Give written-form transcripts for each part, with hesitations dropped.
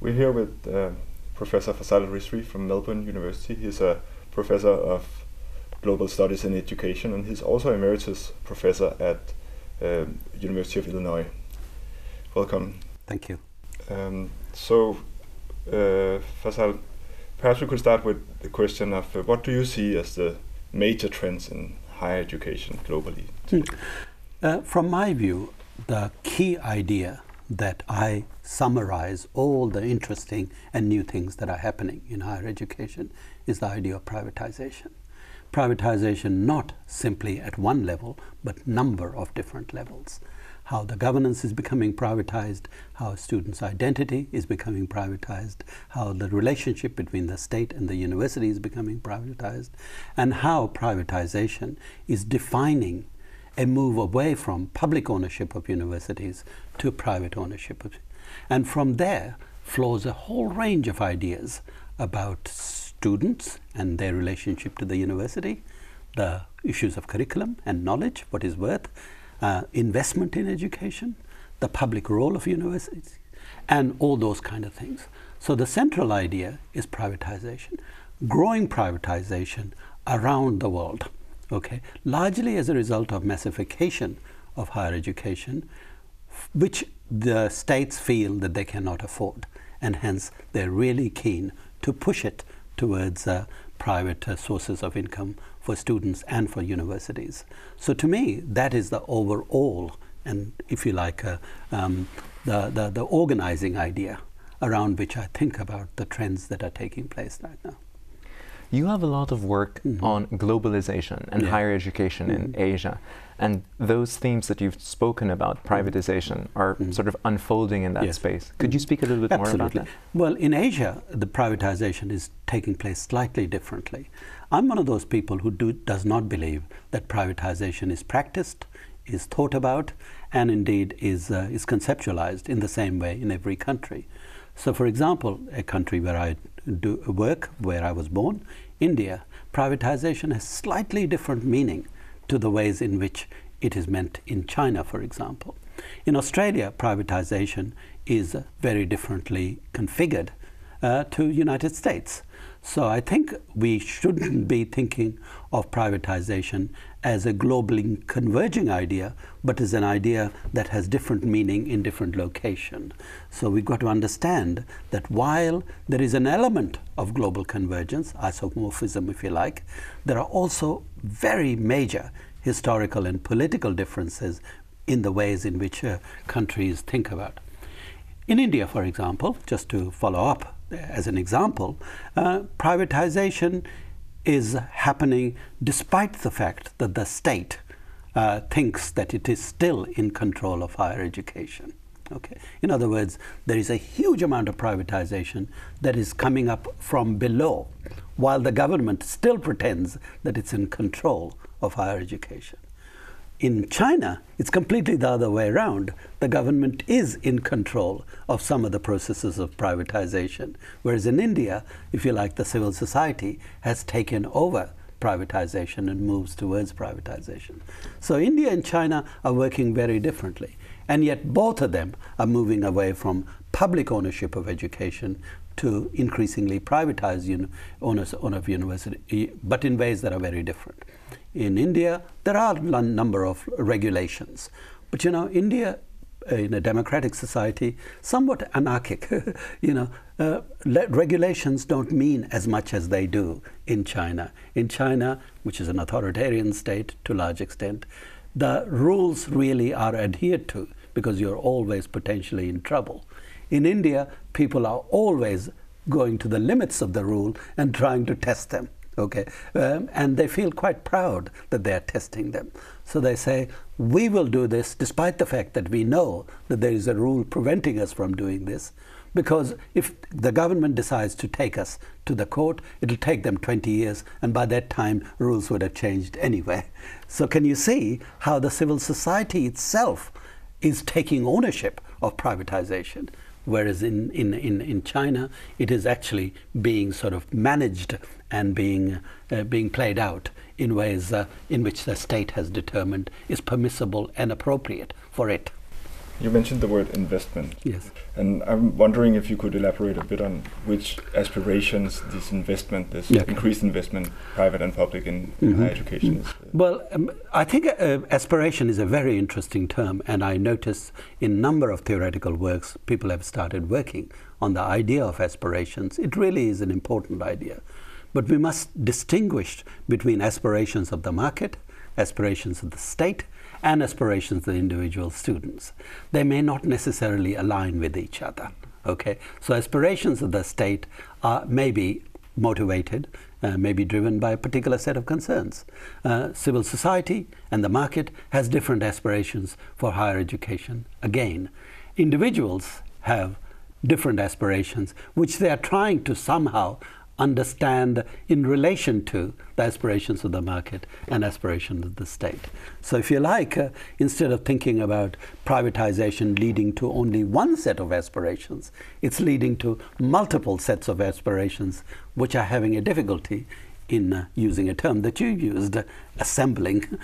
We're here with Professor Fazal Rizvi from Melbourne University. He's a professor of global studies in education, and he's also emeritus professor at University of Illinois. Welcome. Thank you. Fazal, perhaps we could start with the question of what do you see as the major trends in higher education globally today? From my view, the key idea that I summarize all the interesting and new things that are happening in higher education is the idea of privatization. Privatization not simply at one level, but number of different levels. How the governance is becoming privatized, how students' identity is becoming privatized, how the relationship between the state and the university is becoming privatized, and how privatization is defining a move away from public ownership of universities to private ownership. And from there flows a whole range of ideas about students and their relationship to the university, the issues of curriculum and knowledge, what is worth, investment in education, the public role of universities, and all those kind of things. So the central idea is privatization, growing privatization around the world. Okay, largely as a result of massification of higher education, which the states feel that they cannot afford, and hence they're really keen to push it towards private sources of income for students and for universities. So to me, that is the overall, and if you like, the organizing idea around which I think about the trends that are taking place right now. You have a lot of work on globalization and higher education in Asia, and those themes that you've spoken about, privatization, are sort of unfolding in that space. Could you speak a little bit more about that? Well, in Asia, the privatization is taking place slightly differently. I'm one of those people who does not believe that privatization is practiced, is thought about, and indeed is conceptualized in the same way in every country. So, for example, a country where I do work, where I was born, India, privatization has slightly different meaning to the ways in which it is meant in China, for example. In Australia, privatization is very differently configured to United States. So I think we shouldn't be thinking of privatization as a globally converging idea, but as an idea that has different meaning in different locations. So we've got to understand that while there is an element of global convergence, isomorphism if you like, there are also very major historical and political differences in the ways in which countries think about it. In India, for example, just to follow up as an example, privatization is happening despite the fact that the state thinks that it is still in control of higher education. Okay. In other words, there is a huge amount of privatization that is coming up from below, while the government still pretends that it's in control of higher education. In China, it's completely the other way around. The government is in control of some of the processes of privatization, whereas in India, if you like, the civil society has taken over privatization and moves towards privatization. So India and China are working very differently, and yet both of them are moving away from public ownership of education to increasingly privatized ownership of university, but in ways that are very different. In India, there are a number of regulations, but you know, India, in a democratic society, somewhat anarchic. Regulations don't mean as much as they do in China. In China, which is an authoritarian state to a large extent, the rules really are adhered to because you're always potentially in trouble. In India, people are always going to the limits of the rule and trying to test them. Okay, and they feel quite proud that they are testing them. So they say, we will do this despite the fact that we know that there is a rule preventing us from doing this, because if the government decides to take us to the court, it'll take them 20 years, and by that time, rules would have changed anyway. So can you see how the civil society itself is taking ownership of privatization? Whereas in China, it is actually being sort of managed and being played out in ways in which the state has determined is permissible and appropriate for it. You mentioned the word investment. Yes. And I'm wondering if you could elaborate a bit on which aspirations this investment, this increased investment, private and public, in higher education is. Well, I think aspiration is a very interesting term, and I notice in a number of theoretical works, people have started working on the idea of aspirations. It really is an important idea. But we must distinguish between aspirations of the market, aspirations of the state, and aspirations of the individual students. They may not necessarily align with each other. Okay, so aspirations of the state may be motivated, may be driven by a particular set of concerns. Civil society and the market has different aspirations for higher education. Again, individuals have different aspirations which they are trying to somehow understand in relation to the aspirations of the market and aspirations of the state. So if you like, instead of thinking about privatization leading to only one set of aspirations, it's leading to multiple sets of aspirations which are having a difficulty in using a term that you used, assembling.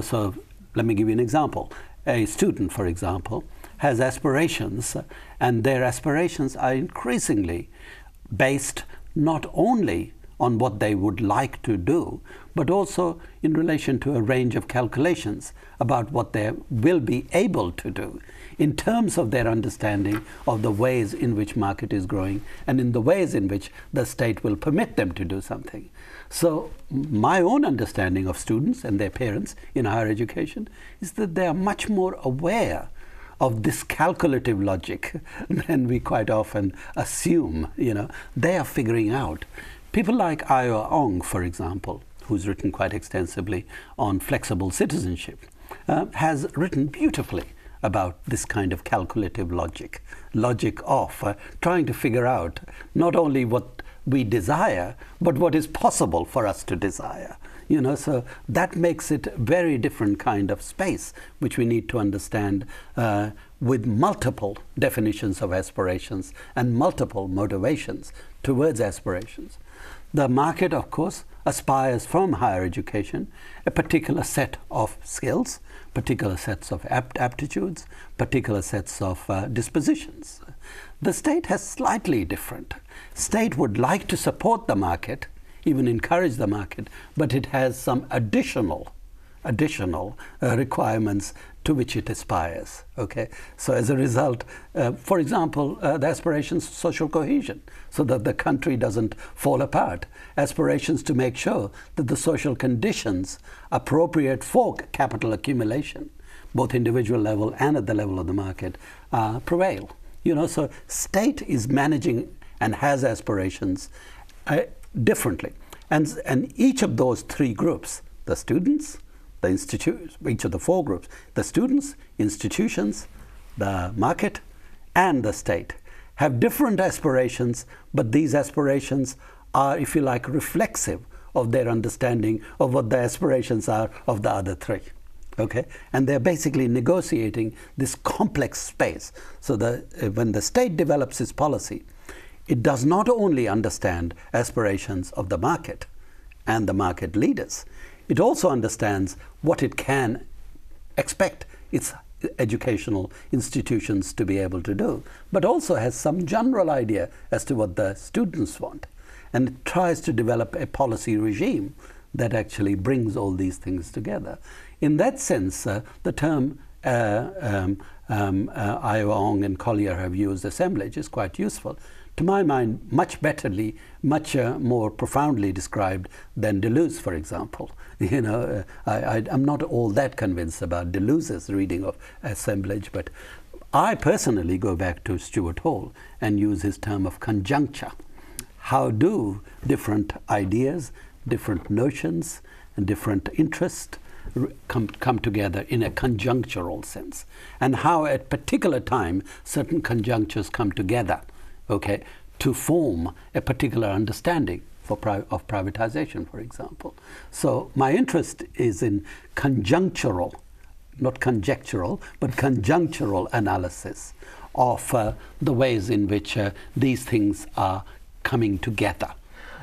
So let me give you an example. A student, for example, has aspirations, and their aspirations are increasingly based not only on what they would like to do, but also in relation to a range of calculations about what they will be able to do in terms of their understanding of the ways in which market is growing and in the ways in which the state will permit them to do something. So my own understanding of students and their parents in higher education is that they are much more aware of this calculative logic than we quite often assume. They are figuring out. People like Io Ong, for example, who's written quite extensively on flexible citizenship, has written beautifully about this kind of calculative logic of trying to figure out not only what we desire, but what is possible for us to desire. So that makes it a very different kind of space, which we need to understand with multiple definitions of aspirations and multiple motivations towards aspirations. The market, of course, aspires from higher education a particular set of skills, particular sets of aptitudes, particular sets of dispositions. The state has slightly different. State would like to support the market, even encourage the market, but it has some additional requirements to which it aspires. Okay, so as a result, for example, the aspirations of social cohesion, so that the country doesn't fall apart. Aspirations to make sure that the social conditions appropriate for capital accumulation, both individual level and at the level of the market, prevail. So state is managing and has aspirations differently. And each of those three groups, the students, the institutes, each of the four groups, the students, institutions, the market, and the state, have different aspirations, but these aspirations are, if you like, reflexive of their understanding of what the aspirations are of the other three. Okay? And they're basically negotiating this complex space. So when the state develops its policy, it does not only understand aspirations of the market and the market leaders, it also understands what it can expect its educational institutions to be able to do, but also has some general idea as to what the students want, and it tries to develop a policy regime that actually brings all these things together. In that sense, the term Io Ong and Collier have used, assemblage, is quite useful. To my mind, much more profoundly described than Deleuze, for example. I'm not all that convinced about Deleuze's reading of assemblage, but I personally go back to Stuart Hall and use his term of conjuncture. How do different ideas, different notions, and different interests come together in a conjunctural sense, and how at particular time certain conjunctures come together, okay, to form a particular understanding of privatization, for example. So my interest is in conjunctural, not conjectural, but conjunctural analysis of the ways in which these things are coming together.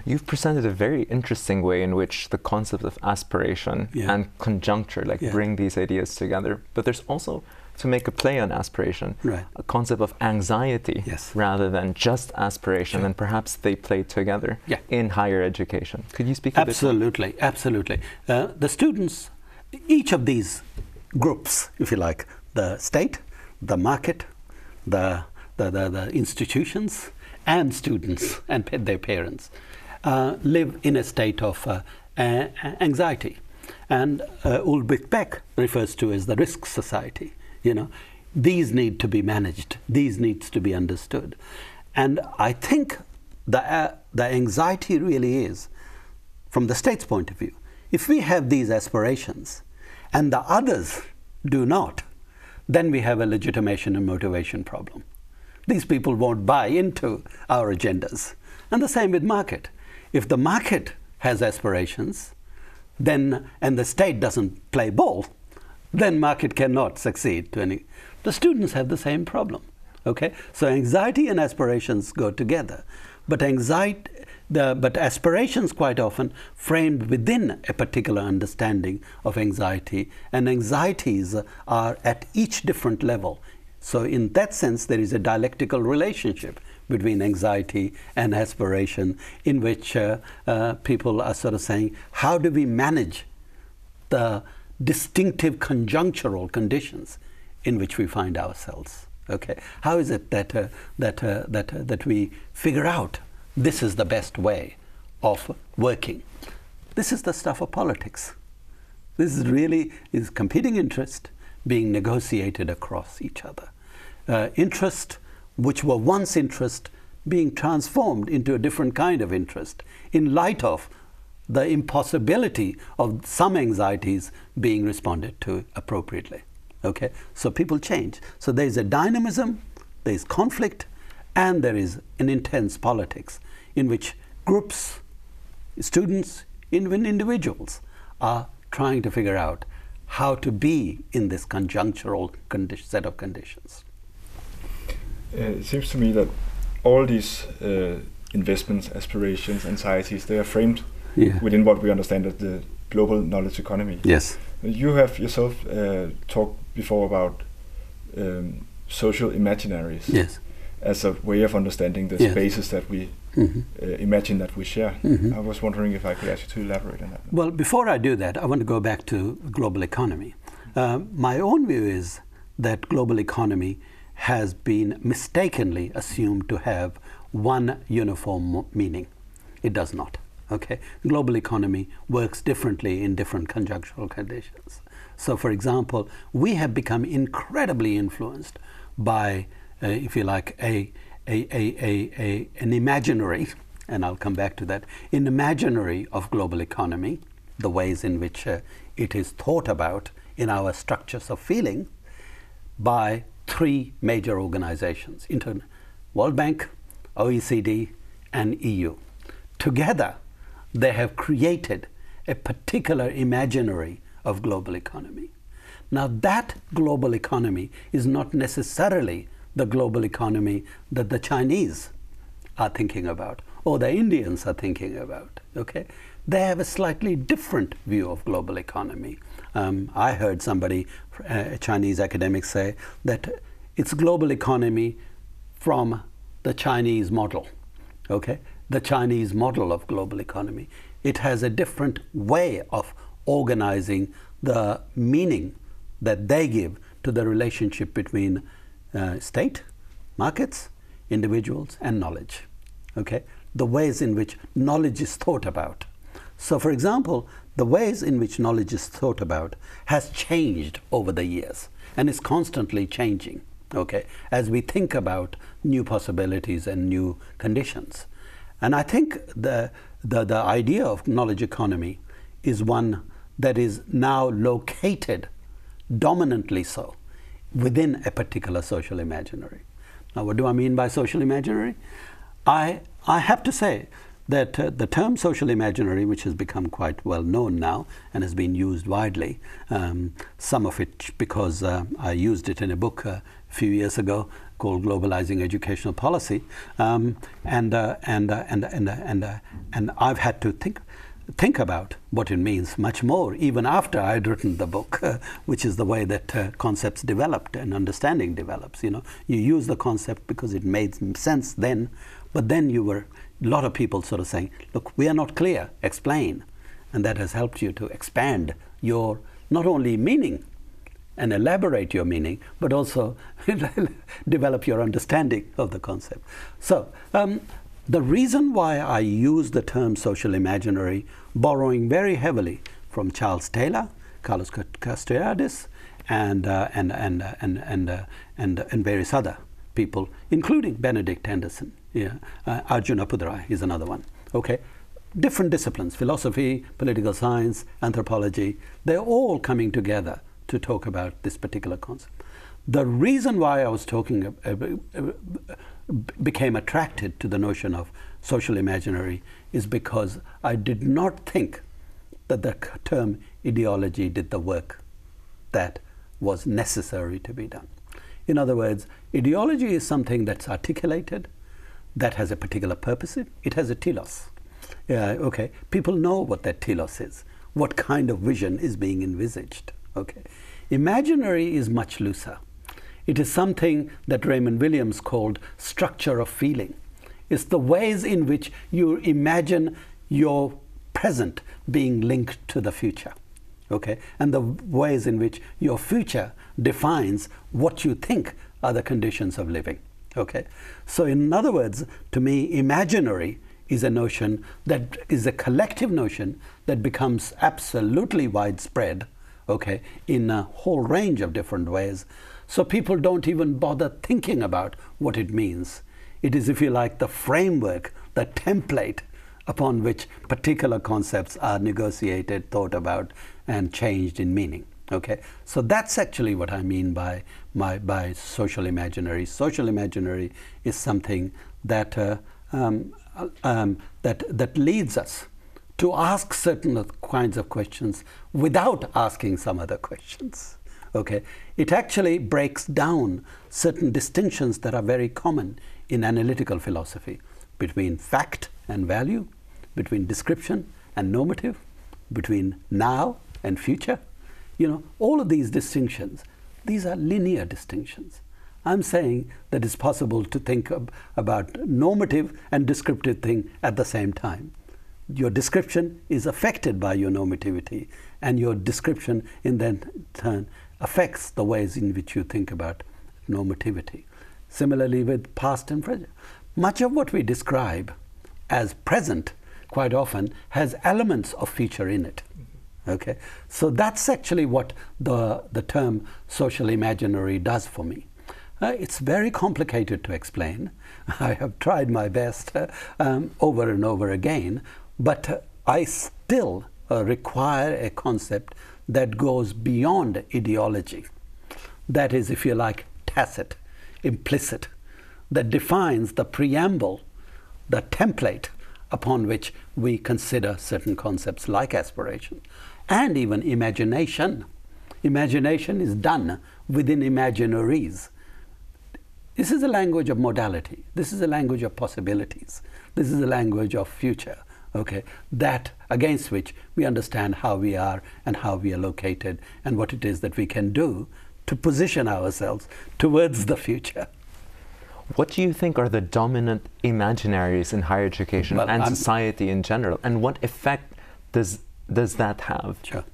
You've presented a very interesting way in which the concept of aspiration and conjuncture bring these ideas together. But there's also to make a play on aspiration, right. a concept of anxiety rather than just aspiration, and perhaps they play together in higher education. Could you speak a bit? Absolutely, absolutely. The students, each of these groups, if you like, the state, the market, the institutions, and students and their parents, live in a state of anxiety. And Ulrich Beck refers to as the risk society. You know, these need to be managed. These needs to be understood. And I think the anxiety really is, from the state's point of view, if we have these aspirations and the others do not, then we have a legitimation and motivation problem. These people won't buy into our agendas. And the same with market. If the market has aspirations, then, and the state doesn't play ball, then market cannot succeed to any. The students have the same problem. Okay, so anxiety and aspirations go together, but aspirations quite often framed within a particular understanding of anxiety, and anxieties are at each different level. So in that sense, there is a dialectical relationship between anxiety and aspiration, in which people are sort of saying, how do we manage the distinctive conjunctural conditions in which we find ourselves? Okay, how is it that we figure out this is the best way of working? This is the stuff of politics. This is really competing interest being negotiated across each other. Interest which were once interest being transformed into a different kind of interest in light of the impossibility of some anxieties being responded to appropriately. Okay, so people change. So there is a dynamism, there is conflict, and there is an intense politics in which groups, students, even individuals are trying to figure out how to be in this conjunctural set of conditions. It seems to me that all these investments, aspirations, anxieties, they are framed within what we understand as the global knowledge economy. Yes. You have yourself talked before about social imaginaries as a way of understanding the spaces that we imagine that we share. I was wondering if I could ask you to elaborate on that. Well, before I do that, I want to go back to global economy. My own view is that global economy has been mistakenly assumed to have one uniform meaning. It does not. Okay, global economy works differently in different conjunctural conditions. So, for example, we have become incredibly influenced by, if you like, an imaginary, and I'll come back to that, an imaginary of global economy, the ways in which it is thought about in our structures of feeling, by three major organizations: World Bank, OECD, and EU. Together, they have created a particular imaginary of global economy. Now, that global economy is not necessarily the global economy that the Chinese are thinking about or the Indians are thinking about. Okay, they have a slightly different view of global economy. I heard somebody, a Chinese academic, say that it's global economy from the Chinese model. Okay, the Chinese model of global economy. It has a different way of organizing the meaning that they give to the relationship between state, markets, individuals, and knowledge. Okay, the ways in which knowledge is thought about. So, for example, the ways in which knowledge is thought about has changed over the years and is constantly changing. Okay, as we think about new possibilities and new conditions. And I think the idea of knowledge economy is one that is now located, dominantly so, within a particular social imaginary. Now, what do I mean by social imaginary? I have to say that the term social imaginary, which has become quite well known now and has been used widely, some of it because I used it in a book a few years ago called Globalizing Educational Policy, and I've had to think think about what it means much more, even after I'd written the book, which is the way that concepts developed and understanding develops. You use the concept because it made sense then, but then a lot of people sort of saying, look, we are not clear, explain. And that has helped you to expand your, not only meaning and elaborate your meaning, but also develop your understanding of the concept. So, the reason why I use the term social imaginary, borrowing very heavily from Charles Taylor, Carlos Castelladis, and various other people, including Benedict Henderson, Arjuna Pudrai is another one. Okay, different disciplines: philosophy, political science, anthropology. They're all coming together to talk about this particular concept. The reason why I was became attracted to the notion of social imaginary is because I did not think that the term ideology did the work that was necessary to be done. In other words, ideology is something that's articulated, that has a particular purpose. It has a telos. Okay, people know what that telos is, what kind of vision is being envisaged. Okay, imaginary is much looser. It is something that Raymond Williams called structure of feeling. It's the ways in which you imagine your present being linked to the future, okay? And the ways in which your future defines what you think are the conditions of living, okay? So in other words, to me, imaginary is a notion that is a collective notion that becomes absolutely widespread, okay, in a whole range of different ways. So people don't even bother thinking about what it means. It is, if you like, the framework, the template upon which particular concepts are negotiated, thought about, and changed in meaning. Okay, so that's actually what I mean by social imaginary. Social imaginary is something that that leads us to ask certain kinds of questions without asking some other questions. Okay, it actually breaks down certain distinctions that are very common in analytical philosophy between fact and value, between description and normative, between now and future. All of these distinctions, these are linear distinctions. I'm saying that it's possible to think about normative and descriptive thing at the same time. Your description is affected by your normativity, and your description in then turn affects the ways in which you think about normativity. Similarly with past and present. Much of what we describe as present quite often has elements of future in it. Okay, so that's actually what the term social imaginary does for me. It's very complicated to explain. I have tried my best over and over again, but I still require a concept that goes beyond ideology. That is, if you like, tacit, implicit, that defines the preamble, the template upon which we consider certain concepts like aspiration, and even imagination. Imagination is done within imaginaries. This is a language of modality. This is a language of possibilities. This is a language of future, okay, that against which we understand how we are and how we are located and what it is that we can do to position ourselves towards the future. What do you think are the dominant imaginaries in higher education and society in general, and what effect does that have? Sure.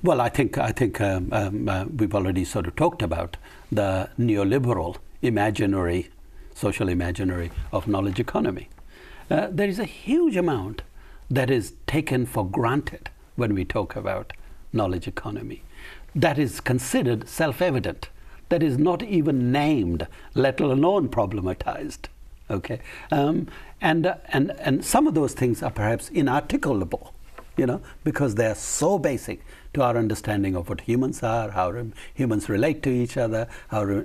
Well, I think we've already sort of talked about the neoliberal imaginary, social imaginary of knowledge economy. There is a huge amount that is taken for granted when we talk about knowledge economy. That is considered self-evident. That is not even named, let alone problematized. Okay, and some of those things are perhaps inarticulable, because they are so basic to our understanding of what humans are, how humans relate to each other, how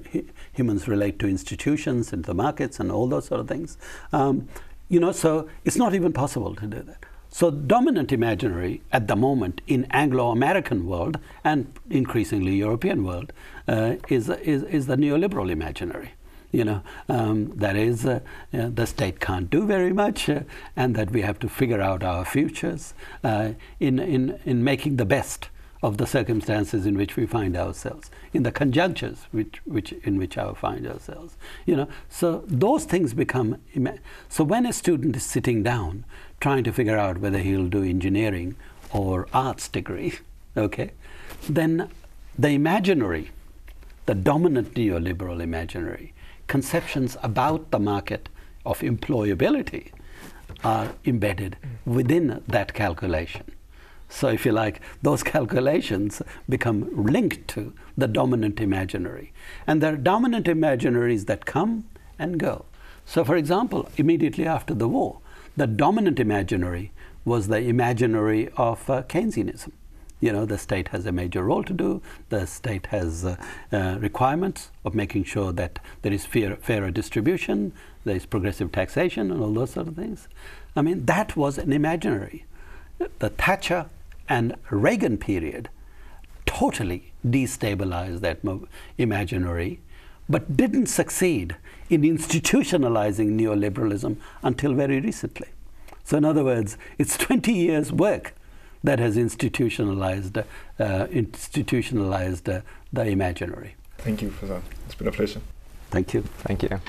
humans relate to institutions and the markets and all those sort of things. So it's not even possible to do that. So dominant imaginary at the moment in Anglo-American world and increasingly European world is the neoliberal imaginary. That is, the state can't do very much, and that we have to figure out our futures in making the best of the circumstances in which we find ourselves, in the conjunctures in which we find ourselves. So those things become. So when a student is sitting down trying to figure out whether he'll do engineering or arts degree, okay, then the imaginary, the dominant neoliberal imaginary conceptions about the market of employability are embedded within that calculation. So if you like, those calculations become linked to the dominant imaginary. And there are dominant imaginaries that come and go. So for example, immediately after the war, the dominant imaginary was the imaginary of Keynesianism. The state has a major role to do. The state has requirements of making sure that there is fairer distribution, there is progressive taxation, and all those sort of things. I mean, that was an imaginary. The Thatcher and Reagan period totally destabilized that imaginary, but didn't succeed in institutionalizing neoliberalism until very recently. So in other words, it's 20 years' work that has institutionalized the imaginary. Thank you, Fazal. It's been a pleasure. Thank you. Thank you.